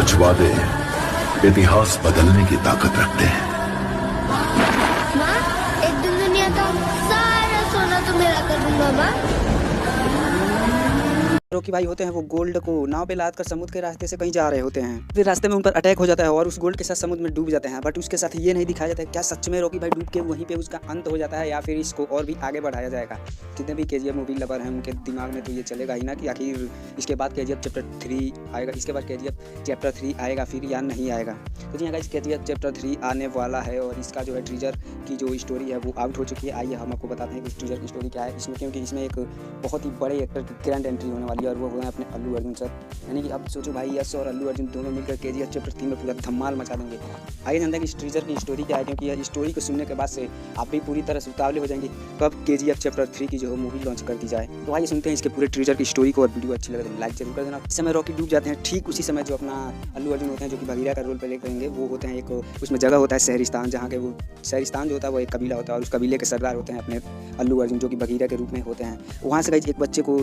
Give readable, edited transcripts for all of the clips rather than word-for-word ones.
कुछ वादे इतिहास बदलने की ताकत रखते हैं। माँ, एक दिन दुनिया का सारा सोना तो मेरा कर दूंगा माँ। रॉकी भाई होते हैं वो गोल्ड को नाव पे लाद कर समुद्र के रास्ते से कहीं जा रहे होते हैं। फिर रास्ते में उन पर अटैक हो जाता है और उस गोल्ड के साथ समुद्र में डूब जाते हैं। बट उसके साथ ये नहीं दिखाया जाता है क्या सच में रॉकी भाई डूब के वहीं पे उसका अंत हो जाता है या फिर इसको और भी आगे बढ़ाया जाएगा। जितने भी केजीएफ मूवी लवर हैं उनके दिमाग में तो ये चलेगा ही ना कि आखिर इसके बाद केजीएफ चैप्टर 3 आएगा, इसके बाद केजीएफ चैप्टर 3 आएगा फिर या नहीं आएगा। तो जी यहाँ केजीएफ चैप्टर 3 आने वाला है और इसका जो है टीजर की जो स्टोरी है वो आउट हो चुकी है। आइए हम आपको बताते हैं कि इस टीजर की स्टोरी क्या है इसमें, क्योंकि इसमें एक बहुत ही बड़े एक्टर की ग्रैंड एंट्री होने वाली है और वो हुए अपने अल्लू अर्जुन सर। यानी कि अब सोचो भाई यश और अल्लू अर्जुन दोनों मिलकर केजीएफ चैप्टर 3 में पूरा धमाल मचा देंगे। आइए जानते हैं कि इस टीजर की स्टोरी क्या है, क्योंकि यह स्टोरी को सुनने के बाद से आप भी पूरी तरह से उतावले हो जाएंगे कब केजीएफ चैप्टर 3 की जो मूवी लॉन्च कर दी जाए। तो आइए सुनते हैं इसके पूरे टीजर की स्टोरी को और वीडियो अच्छी लगे तो लाइक जरूर कर देना। इस समय रॉकी डूब जाते हैं, ठीक उसी समय जो अपना अल्लू अर्जुन होते हैं जो कि बगीरा का रोल प्ले करेंगे वो होते हैं एक उसमें जगह होता है शहरिस्तान, जहाँ के वो शहरिस्तान जो होता है वो एक कबीला होता है और उस कबीले के सरदार होते हैं अपने अल्लू अर्जुन जो कि बगीरा के रूप में होते हैं। वहाँ से एक बच्चे को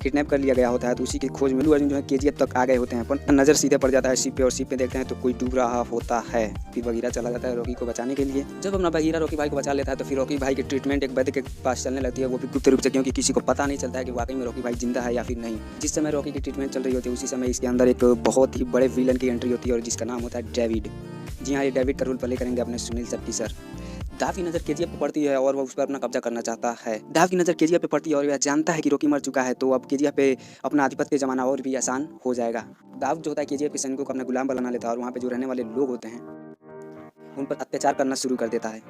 किडनैप कर लिया गया होता है तो उसी की खोज में अल्लू अर्जुन जो है केजीएफ तक आ गए होते हैं। पर नज़र सीधे पड़ जाता है शिप पे और शिप पे देखते हैं तो कोई डूब रहा होता है। फिर बगीरा चला जाता है रॉकी को बचाने के लिए। जब अपना बगीरा रॉकी भाई को बचा लेता है तो फिर रॉकी भाई की ट्रीटमेंट एक वैद्य के पास चलने लगती है, वो भी गुप्त रूप से, क्योंकि किसी को पता नहीं चलता है कि वाकई में रॉकी भाई जिंदा है या फिर नहीं। जिस समय रॉकी की ट्रीटमेंट चल रही होती है उसी समय इसके अंदर एक बहुत ही बड़े विलन की एंट्री होती है और जिसका नाम होता है डेविड। जी हाँ, ये डेविड का रोल प्ले करेंगे अपने सुनील शेट्टी सर। दाव की नज़र केजीएफ पे पड़ती है और वह उस पर अपना कब्जा करना चाहता है। दाव की नज़र केजीएफ पे पड़ती है और वह जानता है कि रॉकी मर चुका है तो अब केजीएफ पे अपना आधिपत्य जमाना और भी आसान हो जाएगा। दाव जो होता है केजीएफ के सैनिकों को अपना गुलाम बना लेता है और वहाँ पे जो रहने वाले लोग होते हैं उन पर अत्याचार करना शुरू कर देता है।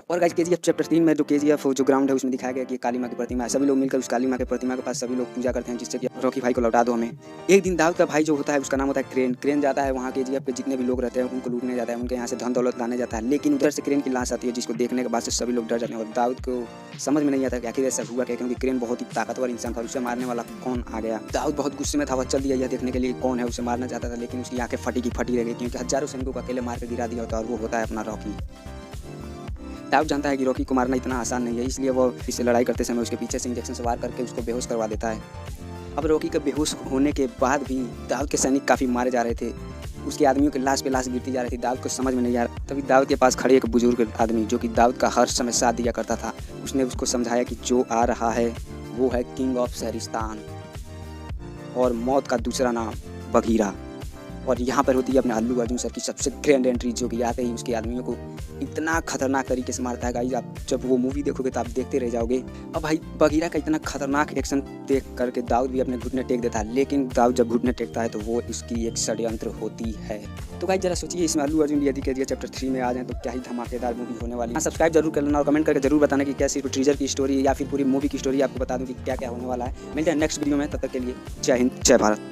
और गाइस केजीएफ चैप्टर 3 में जो केजीएफ जो ग्राउंड है उसमें दिखाया गया कि काली माँ की प्रतिमा है। सभी लोग मिलकर उस काली माँ की प्रतिमा के पास सभी लोग पूजा करते हैं जिससे कि रॉकी भाई को लौटा दो हमें। एक दिन दाऊद का भाई जो होता है उसका नाम होता है क्रेन। क्रेन जाता है वहाँ केजीएफ पे जितने भी लोग रहते हैं उनको लूटने जाता है, उनके यहाँ से धन दौलत लाने जाता है। लेकिन उधर से क्रेन की लाश आती है जिसको देखने के बाद से सभी लोग डर जाते हैं और दाऊद को समझ में नहीं आता कि आखिर ऐसा हुआ क्या, क्योंकि क्रेन बहुत ही ताकतवर इंसान था, उसे मारने वाला कौन आ गया। दाऊद बहुत गुस्से में था, वह चल दिया यह देखने के लिए कौन है उसे मारना चाहता था, लेकिन उसकी आंखें फटी की फटी रह गई क्योंकि हजारों सैनिकों को अकेले मार कर गिरा दिया होता है और वो होता है अपना रॉकी। दाऊद जानता है कि रॉकी को मारना इतना आसान नहीं है, इसलिए वो इससे लड़ाई करते समय उसके पीछे से इंजेक्शन से वार करके उसको बेहोश करवा देता है। अब रॉकी के बेहोश होने के बाद भी दाऊद के सैनिक काफ़ी मारे जा रहे थे, उसके आदमियों की लाश पे लाश गिरती जा रही थी। दाऊद को समझ में नहीं आ रहा। तभी दाऊद के पास खड़े एक बुजुर्ग आदमी जो कि दाऊद का हर समय साथ दिया करता था, उसने उसको समझाया कि जो आ रहा है वो है किंग ऑफ शहरिस्तान और मौत का दूसरा नाम बगीरा। और यहाँ पर होती है अपने अल्लू अर्जुन सर की सबसे ग्रैंड एंट्री जो कि आते ही उसके आदमियों को इतना खतरनाक तरीके से मारता है। गाइस आप जब वो मूवी देखोगे तो आप देखते रह जाओगे। अब भाई बगीरा का इतना खतरनाक एक्शन देख करके दाऊद भी अपने घुटने टेक देता है, लेकिन दाऊद जब घुटने टेकता है तो वो इसकी एक षड्यंत्र होती है। तो गाइस जरा सोचिए इसमें अल्लू अर्जुन यदि केजीएफ चैप्टर 3 में आ जाए तो क्या ही धमाकेदार मूवी होने वाली है। सब्सक्राइब जरूर कर लेना और कमेंट करके जरूर बताना कि कैसी टीजर की स्टोरी या फिर पूरी मूवी की स्टोरी आपको बता दूँ कि क्या क्या होने वाला है। मिलते हैं नेक्स्ट वीडियो में, तब तक के लिए जय हिंद जय भारत।